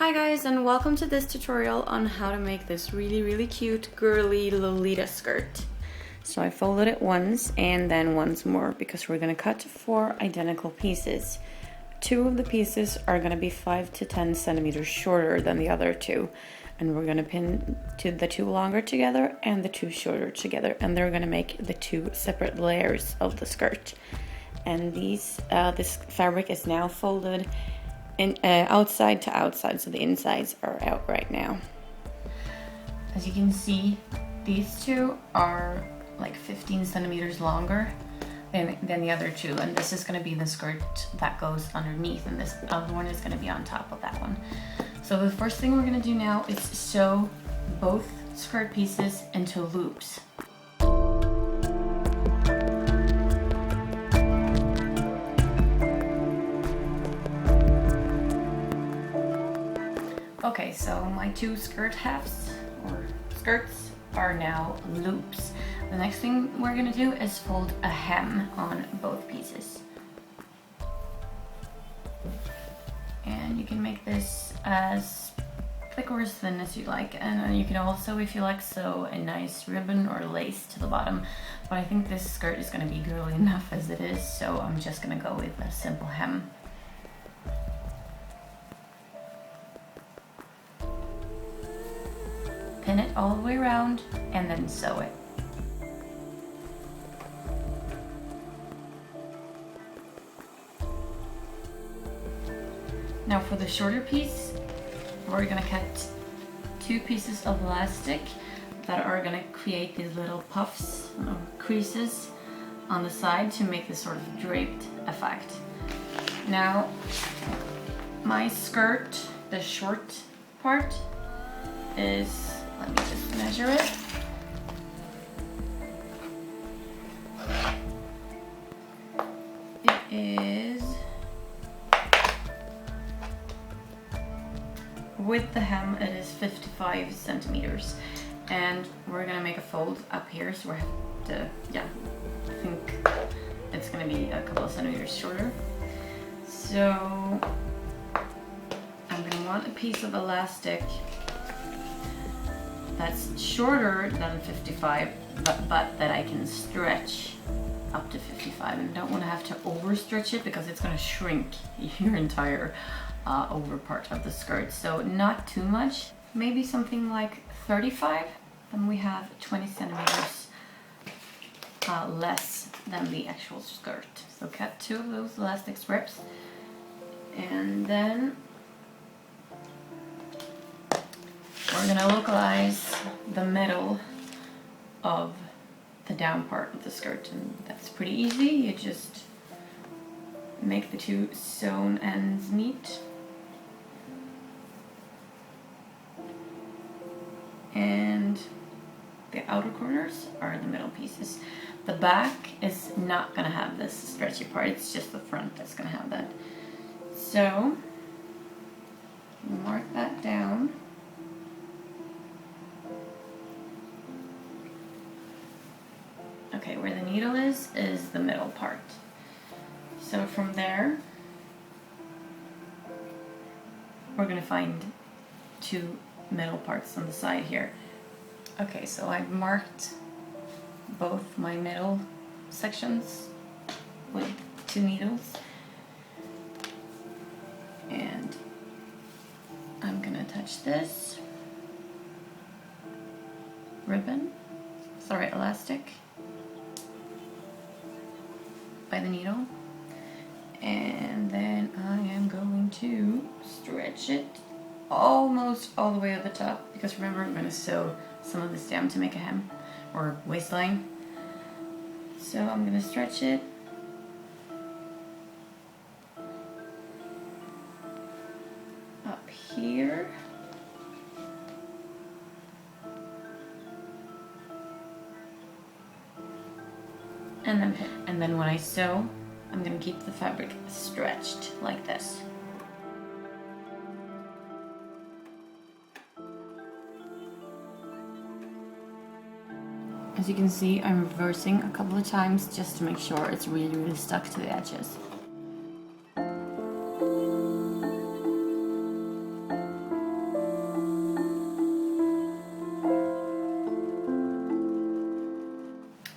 Hi guys, and welcome to this tutorial on how to make this really cute girly lolita skirt. So I folded it once and then once more because we're going to cut 4 identical pieces. 2 of the pieces are going to be 5 to 10 centimeters shorter than the other 2, and we're going to pin the 2 longer together and the 2 shorter together, and they're going to make the 2 separate layers of the skirt. And this fabric is now folded outside to outside, so the insides are out right now. As you can see, these 2 are like 15 centimeters longer than the other 2, and this is going to be the skirt that goes underneath, and this other one is going to be on top of that one. So the first thing we're going to do now is sew both skirt pieces into loops. Okay, so my 2 skirt halves or skirts are now loops. The next thing we're gonna do is fold a hem on both pieces. And you can make this as thick or as thin as you like. And you can also, if you like, sew a nice ribbon or lace to the bottom. But I think this skirt is gonna be girly enough as it is, so I'm just gonna go with a simple hem. Pin it all the way around and then sew it. Now for the shorter piece, we're gonna cut 2 pieces of elastic that are gonna create these little puffs, creases on the side to make this sort of draped effect. Now, my skirt, the short part, is, let me just measure it. It is, with the hem, it is 55 centimeters. And we're gonna make a fold up here, so we have to, I think it's gonna be a couple of centimeters shorter. So I'm gonna want a piece of elastic that's shorter than 55, but that I can stretch up to 55, and I don't want to have to overstretch it because it's going to shrink your entire over part of the skirt. So not too much, maybe something like 35, then we have 20 centimeters less than the actual skirt. So cut 2 of those elastic strips, and then we're gonna localize the middle of the down part of the skirt, and that's pretty easy. You just make the 2 sewn ends meet. And the outer corners are the middle pieces. The back is not gonna have this stretchy part, it's just the front that's gonna have that. So, mark that down. Okay, where the needle is the middle part. So from there, we're gonna find 2 middle parts on the side here. Okay, so I've marked both my middle sections with 2 needles. And I'm gonna attach this elastic by the needle, and then I am going to stretch it almost all the way to the top, because remember, I'm going to sew some of this down to make a hem or waistline. So I'm going to stretch it up here. And then pin. And then when I sew, I'm going to keep the fabric stretched like this. As you can see, I'm reversing a couple of times just to make sure it's really stuck to the edges.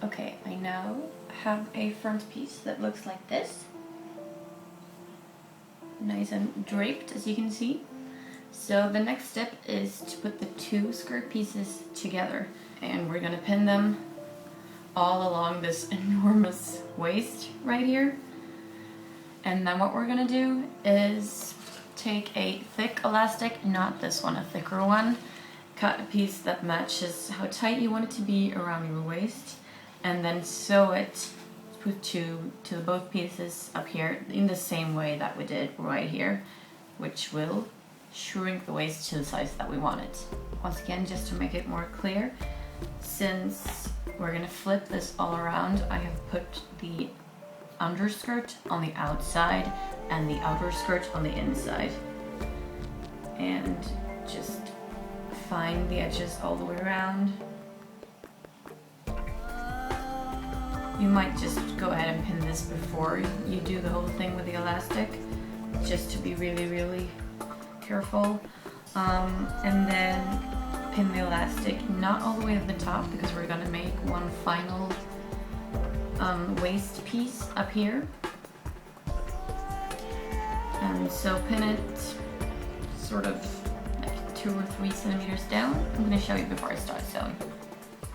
Okay, I now have a front piece that looks like this. Nice and draped, as you can see. So the next step is to put the two skirt pieces together, and we're gonna pin them all along this enormous waist right here. And then what we're gonna do is take a thick elastic, not this one, a thicker one, cut a piece that matches how tight you want it to be around your waist, and then sew it, put to both pieces up here in the same way that we did right here, which will shrink the waist to the size that we want it. Once again, just to make it more clear, since we're gonna flip this all around, I have put the underskirt on the outside and the outer skirt on the inside. And just find the edges all the way around. You might just go ahead and pin this before you do the whole thing with the elastic, just to be really, really careful. And then pin the elastic not all the way to the top, because we're gonna make one final waist piece up here. And so pin it sort of like 2 or 3 centimeters down. I'm gonna show you before I start sewing.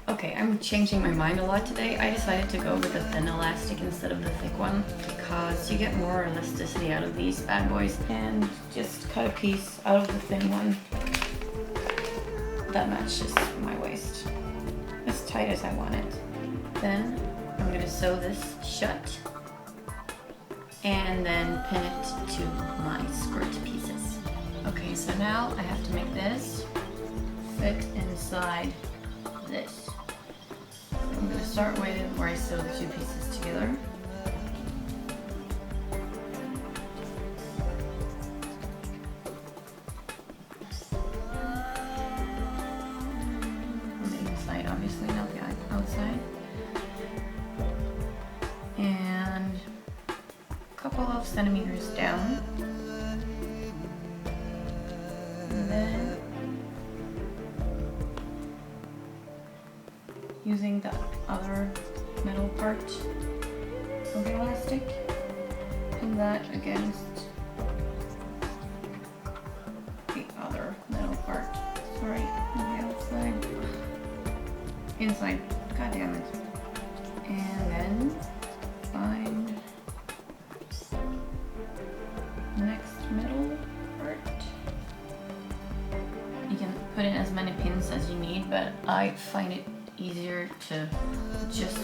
Okay, I'm changing my mind a lot today. I decided to go with the thin elastic instead of the thick one because you get more elasticity out of these bad boys. And just cut a piece out of the thin one that matches my waist, as tight as I want it. Then I'm gonna sew this shut and then pin it to my skirt pieces. Okay, so now I have to make this fit inside this. I'm going to start with where I sew the two pieces together. On the inside, obviously, not the outside. And a couple of centimeters down. And then using the other middle part of the elastic, pin that against the other middle part. Sorry, on the outside. Inside, god damn it. And then find the next middle part. You can put in as many pins as you need, but I find it easier to just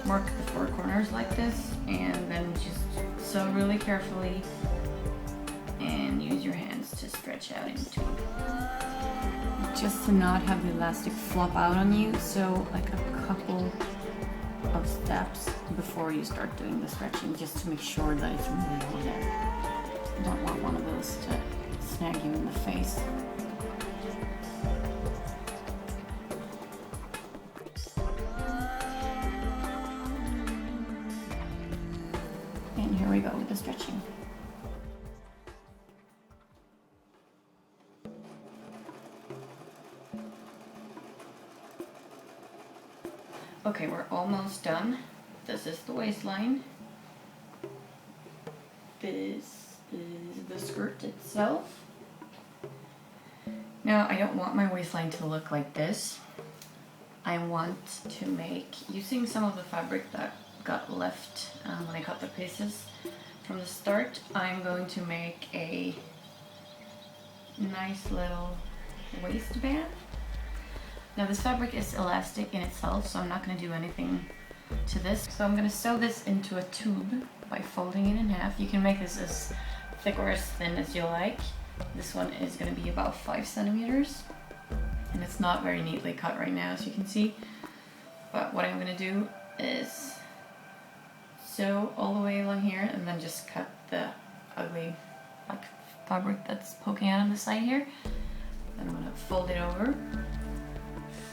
mark the 4 corners like this, and then just sew really carefully and use your hands to stretch out in between. Just to not have the elastic flop out on you, so like a couple of steps before you start doing the stretching, just to make sure that it's really all there. You don't want one of those to snag you in the face. And here we go with the stretching. Okay, we're almost done. This is the waistline. This is the skirt itself. Now, I don't want my waistline to look like this. I want to make, using some of the fabric that got left when I cut the pieces from the start, I'm going to make a nice little waistband. Now this fabric is elastic in itself, so I'm not going to do anything to this. So I'm going to sew this into a tube by folding it in half. You can make this as thick or as thin as you like. This one is going to be about 5 centimeters. And it's not very neatly cut right now, as you can see. But what I'm going to do is sew all the way along here and then just cut the ugly like fabric that's poking out on the side here. Then I'm going to fold it over,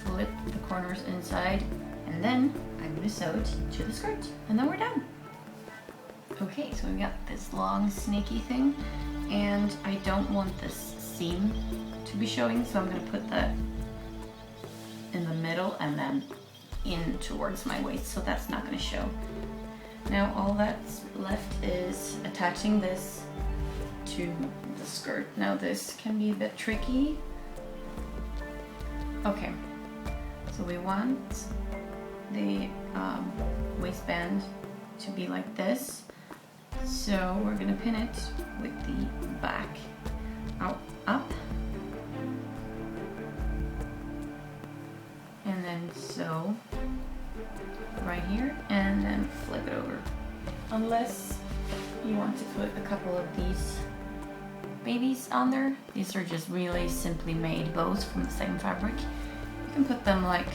flip the corners inside, and then I'm going to sew it to the skirt. And then we're done. Okay, so we've got this long snaky thing, and I don't want this seam to be showing, so I'm going to put that in the middle and then in towards my waist, so that's not going to show. Now all that's left is attaching this to the skirt. Now this can be a bit tricky. Okay, so we want the waistband to be like this, so we're gonna pin it with the back out up, and then sew right here, and then flip it over. Unless you want to put a couple of these babies on there. These are just really simply made bows from the same fabric. You can put them like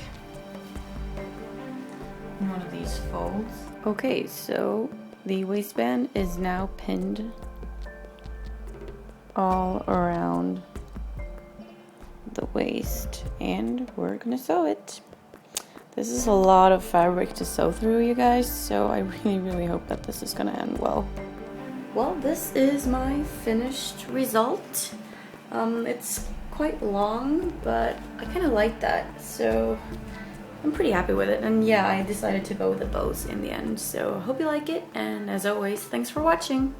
in one of these folds. Okay, so the waistband is now pinned all around the waist, and we're gonna sew it. This is a lot of fabric to sew through, you guys, so I really hope that this is gonna end well. Well, this is my finished result. It's quite long, but I kind of like that, so I'm pretty happy with it. And yeah, I decided to bow the bows in the end, so I hope you like it, and as always, thanks for watching.